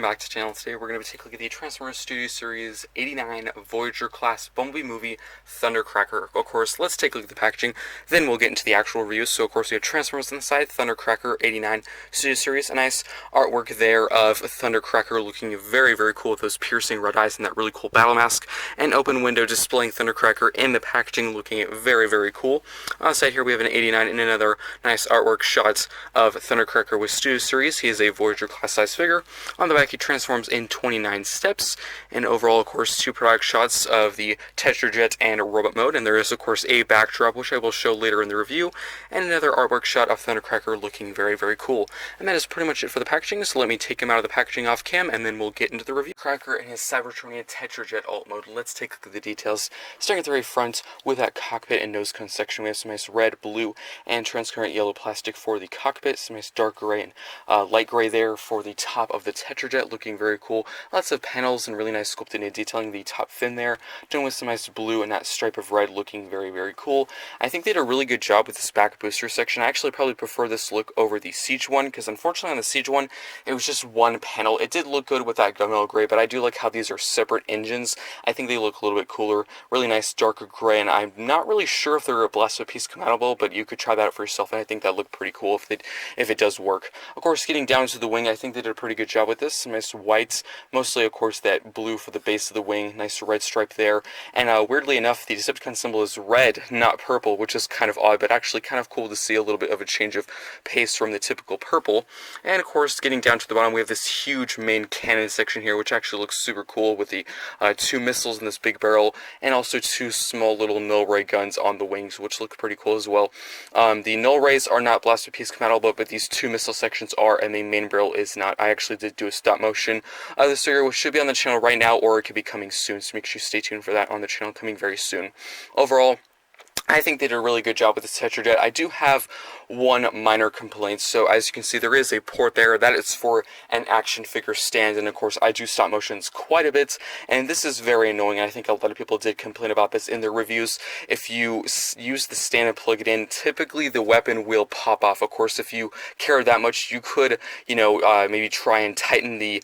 back to the channel. Today we're going to take a look at the Transformers Studio Series 89 Voyager class Bumblebee movie Thundercracker. Of course, let's take a look at the packaging, then we'll get into the actual review. So of course we have Transformers on the side, Thundercracker 89 Studio Series, a nice artwork there of Thundercracker looking very, very cool with those piercing red eyes and that really cool battle mask, and open window displaying Thundercracker in the packaging looking very, very cool. On the side here we have an 89 and another nice artwork shot of Thundercracker with Studio Series. He is a Voyager class size figure. On the back, he transforms in 29 steps, and overall, of course, two product shots of the Tetrajet and robot mode, and there is, of course, a backdrop, which I will show later in the review, and another artwork shot of Thundercracker looking very, very cool. And that is pretty much it for the packaging, so let me take him out of the packaging off cam, and then we'll get into the review. Cracker and his Cybertronian Tetrajet alt mode. Let's take a look at the details. Starting at the very front, with that cockpit and nose cone section, we have some nice red, blue, and transparent yellow plastic for the cockpit, some nice dark gray and light gray there for the top of the Tetrajet, looking very cool. Lots of panels and really nice sculpted and detailing the top fin there, done with some nice blue and that stripe of red, looking very, very cool. I think they did a really good job with this back booster section. I actually probably prefer this look over the Siege one, because unfortunately on the Siege one, it was just one panel. It did look good with that gunmetal gray, but I do like how these are separate engines. I think they look a little bit cooler. Really nice darker gray, and I'm not really sure if they're a Blast Piece compatible, but you could try that out for yourself, and I think that looked pretty cool if it does work. Of course, getting down to the wing, I think they did a pretty good job with this. Some nice whites, mostly of course that blue for the base of the wing, nice red stripe there, and weirdly enough, the Decepticon symbol is red, not purple, which is kind of odd, but actually kind of cool to see a little bit of a change of pace from the typical purple. And of course, getting down to the bottom, we have this huge main cannon section here, which actually looks super cool with the two missiles in this big barrel, and also two small little null ray guns on the wings, which look pretty cool as well. The null rays are not Blast Piece compatible, but these two missile sections are, and the main barrel is not. I actually did do a stop motion of this figure, which should be on the channel right now, or it could be coming soon, so make sure you stay tuned for that on the channel, coming very soon. Overall, I think they did a really good job with this Tetrajet. I do have one minor complaint. So as you can see, there is a port there that is for an action figure stand, and of course I do stop motions quite a bit, and this is very annoying. I think a lot of people did complain about this in their reviews. If you use the stand and plug it in, typically the weapon will pop off. Of course, if you care that much, you could, maybe try and tighten the,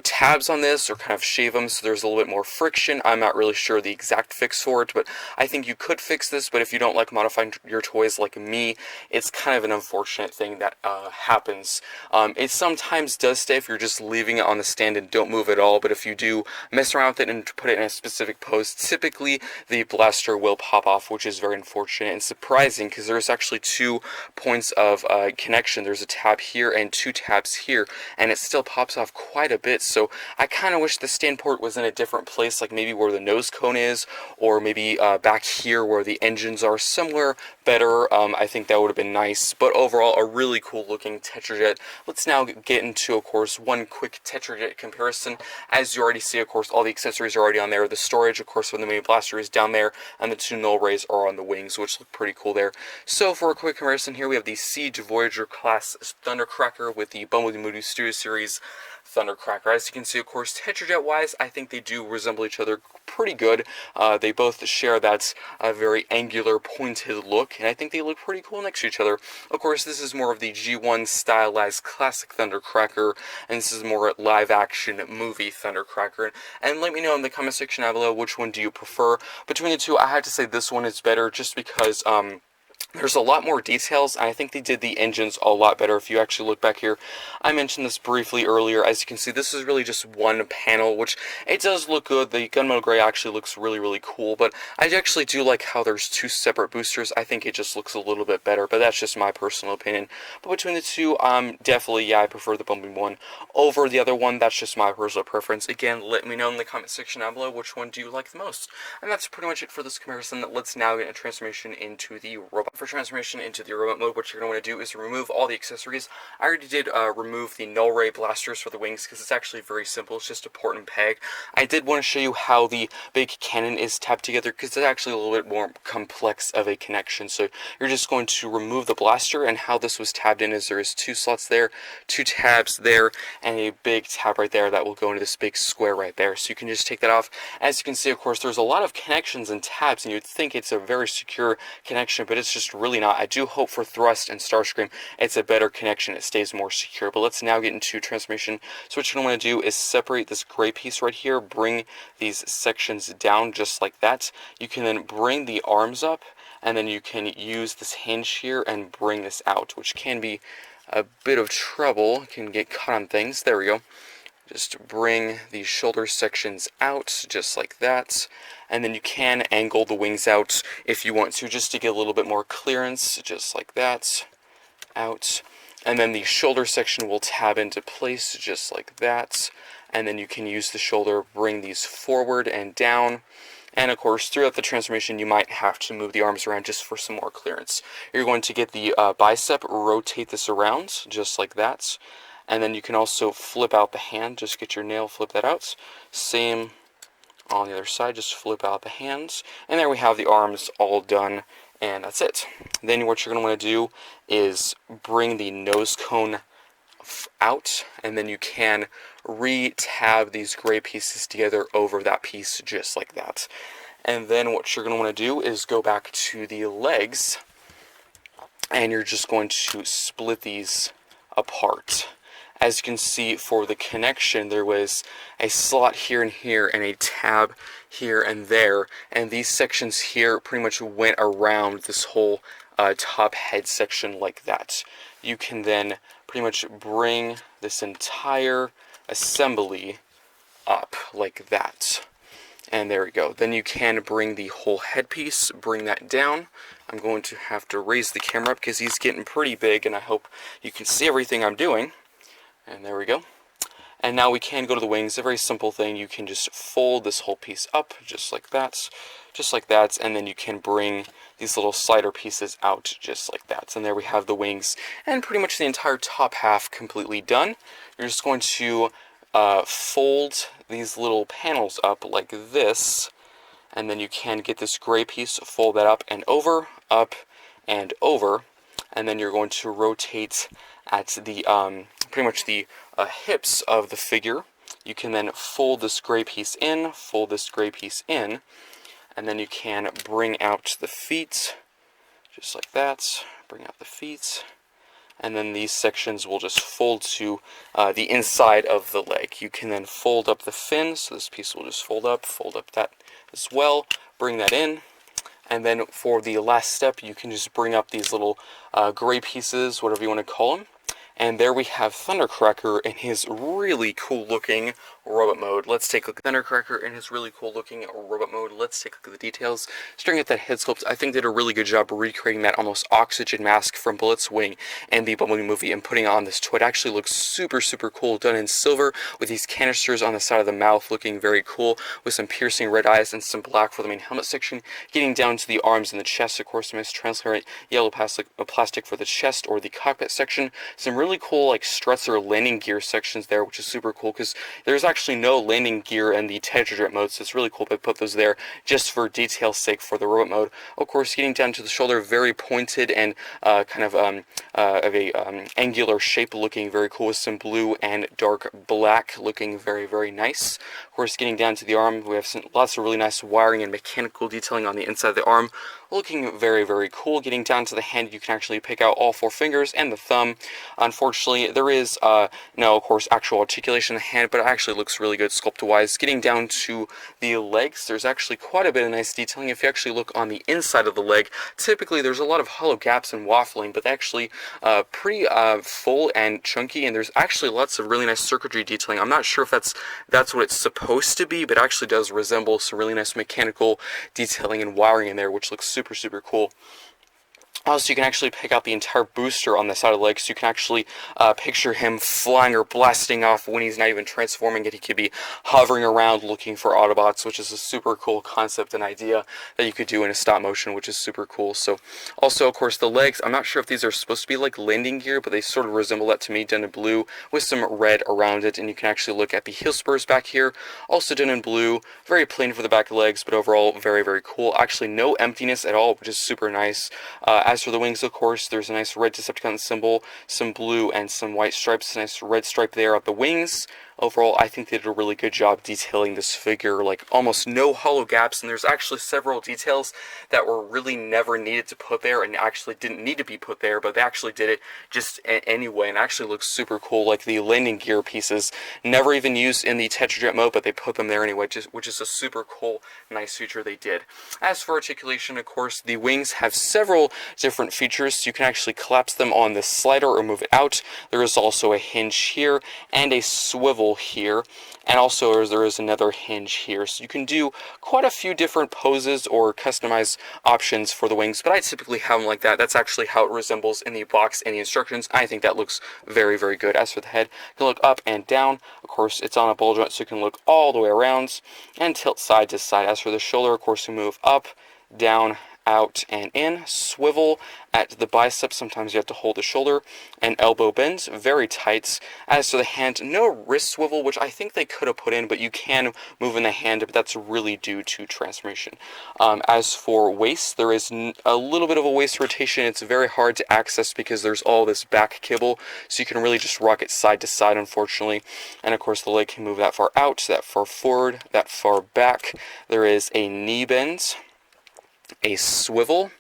tabs on this, or kind of shave them so there's a little bit more friction. I'm not really sure the exact fix for it, but I think you could fix this. But if you don't like modifying your toys like me, it's kind of an unfortunate thing that happens. It sometimes does stay if you're just leaving it on the stand and don't move at all, but if you do mess around with it and put it in a specific pose, typically the blaster will pop off, which is very unfortunate and surprising, because there's actually 2 points of connection. There's a tab here and 2 tabs here, and it still pops off quite a bit. So I kind of wish the stand port was in a different place, like maybe where the nose cone is, or maybe back here where the engines are, somewhere better. I think that would have been nice, but overall a really cool looking Tetrajet. Let's now get into, of course, one quick Tetrajet comparison. As you already see, of course, all the accessories are already on there. The storage, of course, for the main blaster is down there, and the 2 null rays are on the wings, which look pretty cool there. So for a quick comparison here, we have the Siege Voyager class Thundercracker with the Bumblebee Studio Series Thundercracker. As you can see, of course, Tetrajet wise, I think they do resemble each other pretty good. They both share that very angular, pointed look, and I think they look pretty cool next to each other. Of course, this is more of the G1 stylized classic Thundercracker, and this is more live action movie Thundercracker. And let me know in the comment section down below, which one do you prefer? Between the two, I have to say this one is better, just because there's a lot more details, and I think they did the engines a lot better. If you actually look back here, I mentioned this briefly earlier. As you can see, this is really just one panel, which it does look good. The gunmetal gray actually looks really, really cool, but I actually do like how there's 2 separate boosters. I think it just looks a little bit better, but that's just my personal opinion. But between the two, definitely, yeah, I prefer the Bumblebee one over the other one. That's just my personal preference. Again, let me know in the comment section down below which one do you like the most. And that's pretty much it for this comparison. Let's now get a transformation into the robot. For transformation into the robot mode, what you're going to want to do is remove all the accessories. I already did remove the null ray blasters for the wings, because it's actually very simple. It's just a port and peg. I did want to show you how the big cannon is tapped together, because it's actually a little bit more complex of a connection. So you're just going to remove the blaster, and how this was tabbed in is there is 2 slots there, 2 tabs there, and a big tab right there that will go into this big square right there. So you can just take that off. As you can see, of course, there's a lot of connections and tabs, and you'd think it's a very secure connection, but it's just just really not. I do hope for Thrust and Starscream it's a better connection, it stays more secure. But let's now get into transformation. So what you're going to want to do is separate this gray piece right here, bring these sections down just like that. You can then bring the arms up, and then you can use this hinge here and bring this out, which can be a bit of trouble. It can get caught on things. There we go. Just bring the shoulder sections out just like that, and then you can angle the wings out if you want to, just to get a little bit more clearance, just like that, out. And then the shoulder section will tab into place just like that, and then you can use the shoulder, bring these forward and down. And of course, throughout the transformation, you might have to move the arms around just for some more clearance. You're going to get the bicep, rotate this around just like that. And then you can also flip out the hand, just get your nail, flip that out. Same on the other side, just flip out the hands. And there we have the arms all done, and that's it. Then what you're going to want to do is bring the nose cone out, and then you can re-tab these gray pieces together over that piece, just like that. And then what you're going to want to do is go back to the legs, and you're just going to split these apart. As you can see, for the connection, there was a slot here and here, and a tab here and there, and these sections here pretty much went around this whole top head section like that. You can then pretty much bring this entire assembly up like that. And there we go. Then you can bring the whole headpiece, bring that down. I'm going to have to raise the camera up because he's getting pretty big, and I hope you can see everything I'm doing. And there we go. And now we can go to the wings. A very simple thing. You can just fold this whole piece up just like that. And then you can bring these little slider pieces out just like that. And there we have the wings and pretty much the entire top half completely done. You're just going to fold these little panels up like this. And then you can get this gray piece, fold that up and over, and over. And then you're going to rotate at the pretty much the hips of the figure. You can then fold this gray piece in, and then you can bring out the feet, just like that. Bring out the feet, and then these sections will just fold to the inside of the leg. You can then fold up the fin, so this piece will just fold up that as well. Bring that in. And then for the last step, you can just bring up these little gray pieces, whatever you want to call them. And there we have Thundercracker in his really cool looking robot mode. Let's take a look at Thundercracker in his really cool looking robot mode. Let's take a look at the details. Starting at that head sculpt, I think they did a really good job recreating that almost oxygen mask from Bullet's wing and the Bumblebee movie and putting on this toy. It actually looks super, super cool, done in silver with these canisters on the side of the mouth looking very cool with some piercing red eyes and some black for the main helmet section. Getting down to the arms and the chest, of course, some nice transparent yellow plastic for the chest or the cockpit section. Some really cool like struts or landing gear sections there, which is super cool because there's actually no landing gear in the Tetrajet mode, so it's really cool they put those there just for detail's sake for the robot mode. Of course, getting down to the shoulder, very pointed and kind of a angular shape looking very cool with some blue and dark black looking very, very nice. Of course, getting down to the arm, we have lots of really nice wiring and mechanical detailing on the inside of the arm, looking very, very cool. Getting down to the hand, you can actually pick out all 4 fingers and the thumb. Unfortunately, there is no, of course, actual articulation in the hand, but it actually looks really good sculpt-wise. Getting down to the legs, there's actually quite a bit of nice detailing. If you actually look on the inside of the leg, typically there's a lot of hollow gaps and waffling, but actually pretty full and chunky, and there's actually lots of really nice circuitry detailing. I'm not sure if that's what it's supposed to be, but it actually does resemble some really nice mechanical detailing and wiring in there, which looks super, super cool. Also, you can actually pick out the entire booster on the side of the leg, so you can actually picture him flying or blasting off when he's not even transforming it. He could be hovering around looking for Autobots, which is a super cool concept and idea that you could do in a stop motion, which is super cool. So, also, of course, the legs, I'm not sure if these are supposed to be like landing gear, but they sort of resemble that to me, done in blue with some red around it, and you can actually look at the heel spurs back here, also done in blue, very plain for the back of the legs, but overall very, very cool. Actually, no emptiness at all, which is super nice. As for the wings, of course, there's a nice red Decepticon symbol, some blue and some white stripes, a nice red stripe there at the wings. overall, I think they did a really good job detailing this figure, like almost no hollow gaps, and there's actually several details that were really never needed to put there and actually didn't need to be put there, but they actually did it just anyway, and actually looks super cool, like the landing gear pieces, never even used in the Tetrajet mode, but they put them there anyway, which is a super cool, nice feature they did. As for articulation, of course, the wings have several different features, so you can actually collapse them on the slider or move it out. There is also a hinge here, and a swivel here, and also there is another hinge here, so you can do quite a few different poses or customize options for the wings, but I typically have them like that. That's actually how it resembles in the box and the instructions. I think that looks very, very good. As for the head, you can look up and down. Of course, it's on a ball joint, so you can look all the way around and tilt side to side. As for the shoulder, of course, you move up, down, out, and in. Swivel at the bicep, sometimes you have to hold the shoulder, and elbow bends, very tight. As for the hand, no wrist swivel, which I think they could have put in, but you can move in the hand, but that's really due to transformation. As for waist, there is a little bit of a waist rotation. It's very hard to access because there's all this back kibble, so you can really just rock it side to side, unfortunately. And of course, the leg can move that far out, that far forward, that far back. There is a knee bend, a swivel,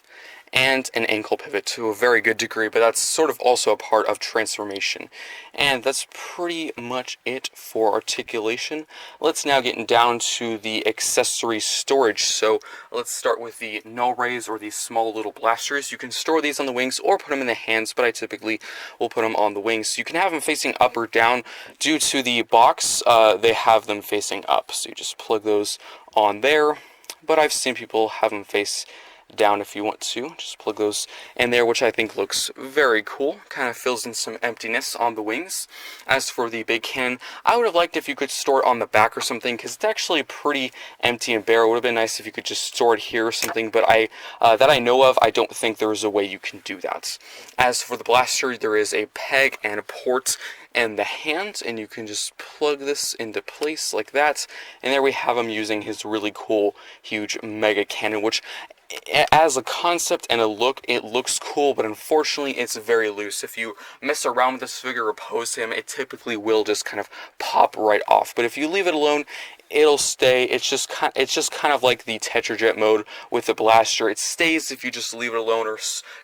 and an ankle pivot to a very good degree, but that's sort of also a part of transformation. And that's pretty much it for articulation. Let's now get down to the accessory storage. So let's start with the null rays, or these small little blasters. You can store these on the wings or put them in the hands, but I typically will put them on the wings. So you can have them facing up or down. Due to the box, they have them facing up, so you just plug those on there. But I've seen people have them face down if you want to. Just plug those in there, which I think looks very cool. Kind of fills in some emptiness on the wings. As for the big cannon, I would have liked if you could store it on the back or something, because it's actually pretty empty and bare. It would have been nice if you could just store it here or something, but that I know of, I don't think there is a way you can do that. As for the blaster, there is a peg and a port and the hand, and you can just plug this into place like that, and there we have him using his really cool huge mega cannon, which as a concept and a look, it looks cool, but unfortunately it's very loose. If you mess around with this figure or pose him, it typically will just kind of pop right off, but if you leave it alone, it'll stay. It's just kind of like the Tetrajet mode with the blaster. It stays if you just leave it alone or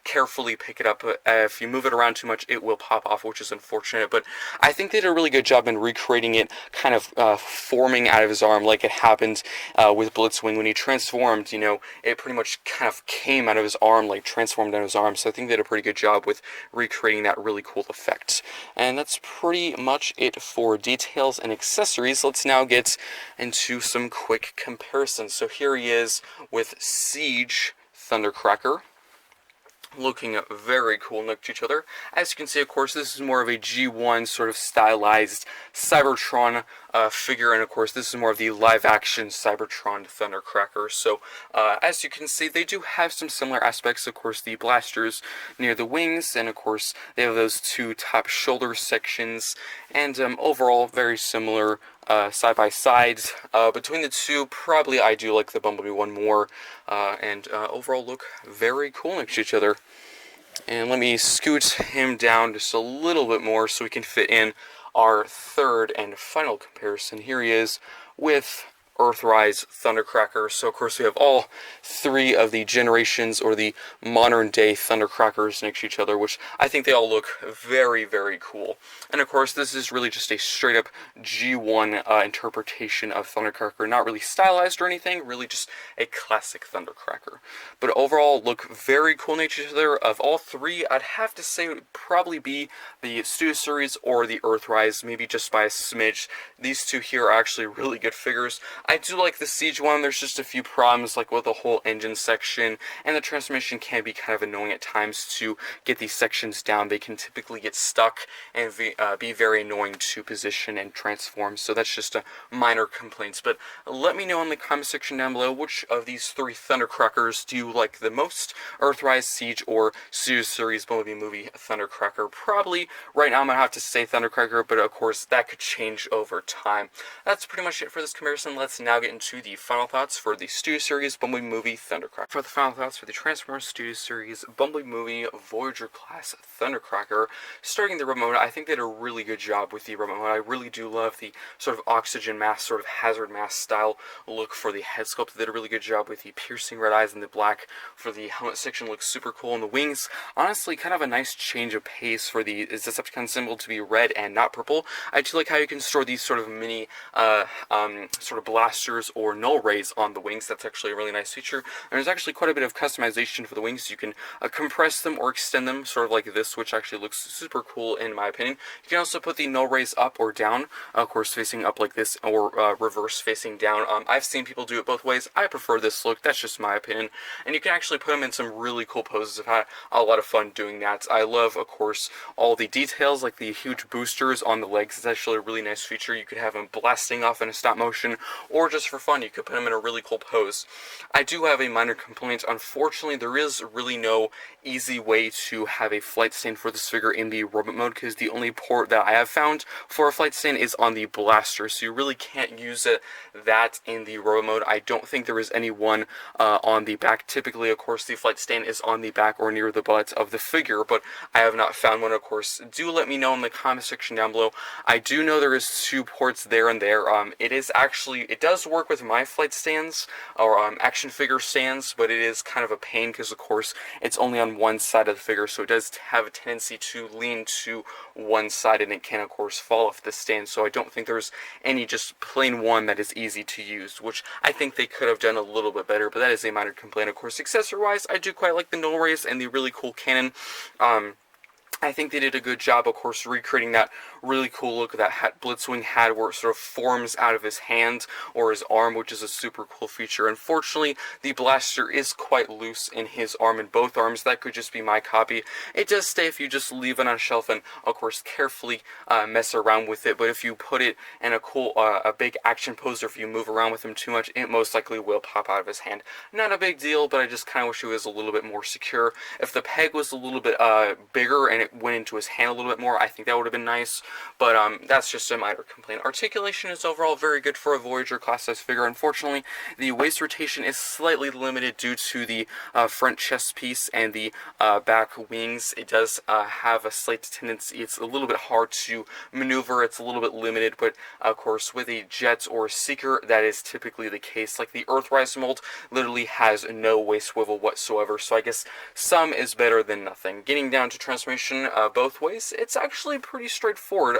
carefully pick it up. If you move it around too much, it will pop off, which is unfortunate. But I think they did a really good job in recreating it, kind of forming out of his arm, like it happened with Blitzwing when he transformed. You know, it pretty much kind of came out of his arm, like transformed out of his arm. So I think they did a pretty good job with recreating that really cool effect. And that's pretty much it for details and accessories. Let's now get into some quick comparisons. So here he is with Siege Thundercracker, looking very cool next to each other. As you can see, of course, this is more of a G1 sort of stylized Cybertron figure, and of course this is more of the live-action Cybertron Thundercracker. So as you can see, they do have some similar aspects. Of course, the blasters near the wings, and of course they have those two top shoulder sections, and overall very similar side by side. Between the two, probably I do like the Bumblebee one more, and overall look very cool next to each other. And let me scoot him down just a little bit more so we can fit in our third and final comparison. Here he is with Earthrise Thundercracker. So of course we have all three of the generations or the modern day Thundercrackers next to each other, which I think they all look very, very cool. And of course this is really just a straight up G1 interpretation of Thundercracker, not really stylized or anything, really just a classic Thundercracker. But overall look very cool next to each other. Of all three, I'd have to say it would probably be the Studio Series or the Earthrise, maybe just by a smidge. These two here are actually really good figures. I do like the Siege one. There's just a few problems, like with the whole engine section, and the transmission can be kind of annoying at times to get these sections down. They can typically get stuck and be very annoying to position and transform, so that's just a minor complaints. But let me know in the comment section down below, which of these three Thundercrackers do you like the most? Earthrise, Siege, or Studio Series Bumblebee movie Thundercracker? Probably right now I'm going to have to say Thundercracker, but of course that could change over time. That's pretty much it for this comparison. Let's let's now get into the final thoughts for the Studio Series Bumblebee movie Thundercracker. For the final thoughts for the Transformers Studio Series Bumblebee movie Voyager class Thundercracker, starting the remote, I think they did a really good job with the remote. I really do love the sort of oxygen mask, sort of hazard mask style look for the head sculpt. They did a really good job with the piercing red eyes and the black for the helmet section. Looks super cool. And the wings, honestly, kind of a nice change of pace for the Decepticon symbol to be red and not purple. I do like how you can store these sort of mini sort of blasters or null rays on the wings. That's actually a really nice feature. And there's actually quite a bit of customization for the wings. You can compress them or extend them, sort of like this, which actually looks super cool in my opinion. You can also put the null rays up or down, of course facing up like this, or reverse facing down. I've seen people do it both ways. I prefer this look. That's just my opinion. And you can actually put them in some really cool poses. I've had a lot of fun doing that. I love, of course, all the details, like the huge boosters on the legs. It's actually a really nice feature. You could have them blasting off in a stop motion, or just for fun, you could put them in a really cool pose. I do have a minor complaint. Unfortunately, there is really no easy way to have a flight stand for this figure in the robot mode, because the only port that I have found for a flight stand is on the blaster, so you really can't use that in the robot mode. I don't think there is any one on the back. Typically, of course, the flight stand is on the back or near the butt of the figure, but I have not found one. Of course, do let me know in the comment section down below. I do know there is 2 ports there and there. It does work with my flight stands or action figure stands, but it is kind of a pain because, of course, it's only on one side of the figure, so it does have a tendency to lean to one side, and it can, of course, fall off the stand. So I don't think there's any just plain one that is easy to use, which I think they could have done a little bit better, but that is a minor complaint. Of course, accessory-wise, I do quite like the null rays and the really cool cannon. I think they did a good job, of course, recreating that really cool look that Blitzwing had, where it sort of forms out of his hand or his arm, which is a super cool feature. Unfortunately, the blaster is quite loose in his arm and both arms. That could just be my copy. It does stay if you just leave it on a shelf and, of course, carefully mess around with it. But if you put it in a big action pose, or if you move around with him too much, it most likely will pop out of his hand. Not a big deal, but I just kind of wish it was a little bit more secure. If the peg was a little bit bigger and it went into his hand a little bit more, I think that would have been nice, but that's just a minor complaint. Articulation is overall very good for a Voyager class size figure. Unfortunately, the waist rotation is slightly limited due to the front chest piece and the back wings. It does have a slight tendency, it's a little bit hard to maneuver, it's a little bit limited, but of course with a Jet or Seeker, that is typically the case. Like the Earthrise mold literally has no waist swivel whatsoever, so I guess some is better than nothing. Getting down to transformation both ways, it's actually pretty straightforward.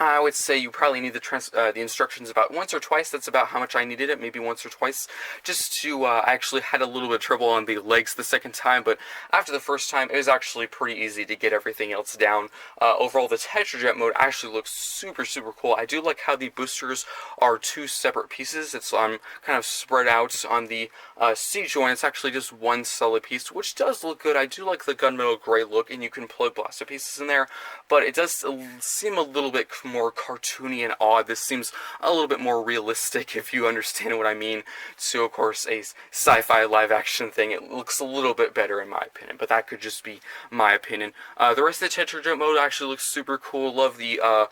I would say you probably need the instructions about once or twice. That's about how much I needed it, maybe once or twice, just to, I actually had a little bit of trouble on the legs the second time, but after the first time, it was actually pretty easy to get everything else down. Overall, the Tetrajet mode actually looks super, super cool. I do like how the boosters are 2 separate pieces. It's kind of spread out on the C joint. It's actually just one solid piece, which does look good. I do like the gunmetal gray look, and you can plug blaster pieces in there, but it does seem a little bit more cartoony and odd. This seems a little bit more realistic, if you understand what I mean. So, of course, a sci-fi live-action thing, it looks a little bit better in my opinion, but that could just be my opinion. The rest of the Tetrajet mode actually looks super cool. Love the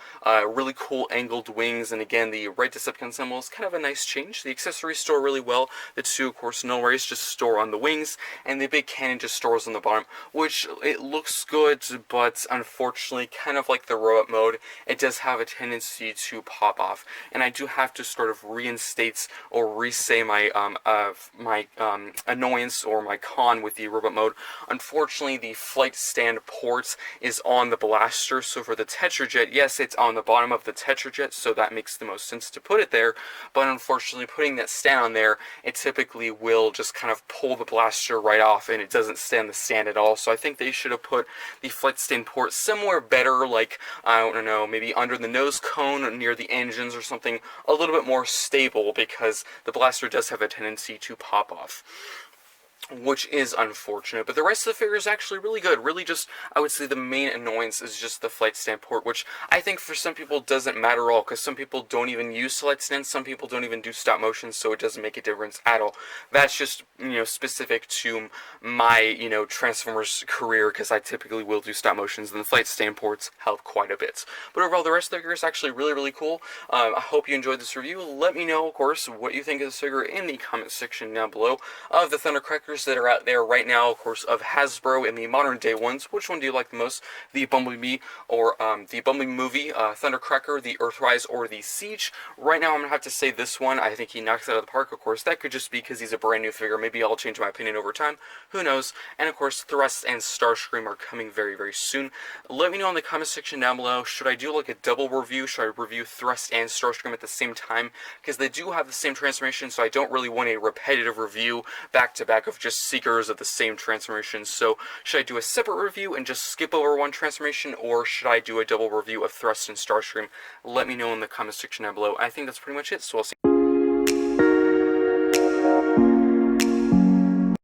really cool angled wings, and again, the red Decepticon symbol is kind of a nice change. The accessories store really well. The 2, of course, null rays just store on the wings, and the big cannon just stores on the bottom, which it looks good, but unfortunately, kind of like the robot mode, it does have a tendency to pop off, and I do have to sort of reinstate or re-say my annoyance or my con with the robot mode. Unfortunately, the flight stand port is on the blaster, so for the Tetrajet, yes, it's on the bottom of the Tetrajet, so that makes the most sense to put it there, but unfortunately, putting that stand on there, it typically will just kind of pull the blaster right off, and it doesn't stay on the stand at all. So I think they should have put the flight stand port somewhere better, like, I don't know, maybe under the nose cone or near the engines or something a little bit more stable, because the blaster does have a tendency to pop off. which is unfortunate, but the rest of the figure is actually really good. Really just, I would say the main annoyance is just the flight stand port, which I think for some people doesn't matter at all, because some people don't even use flight stands, some people don't even do stop motion, so it doesn't make a difference at all. That's just, specific to my, Transformers career, because I typically will do stop motions, and the flight stand ports help quite a bit. But overall, the rest of the figure is actually really, really cool. I hope you enjoyed this review. Let me know, of course, what you think of this figure in the comment section down below. Of the Thundercrackers that are out there right now, of course, of Hasbro and the modern day ones, which one do you like the most? The Bumblebee or the Bumblebee movie, Thundercracker, the Earthrise, or the Siege? Right now, I'm going to have to say this one. I think he knocks it out of the park. Of course, that could just be because he's a brand new figure. Maybe I'll change my opinion over time. Who knows? And of course, Thrust and Starscream are coming very, very soon. Let me know in the comment section down below. Should I do like a double review? Should I review Thrust and Starscream at the same time? Because they do have the same transformation, so I don't really want a repetitive review back to back of just Seekers of the same transformation. So should I do a separate review and just skip over one transformation, or should I do a double review of Thrust and Starscream? Let me know in the comment section down below. I think that's pretty much it, so I'll see you.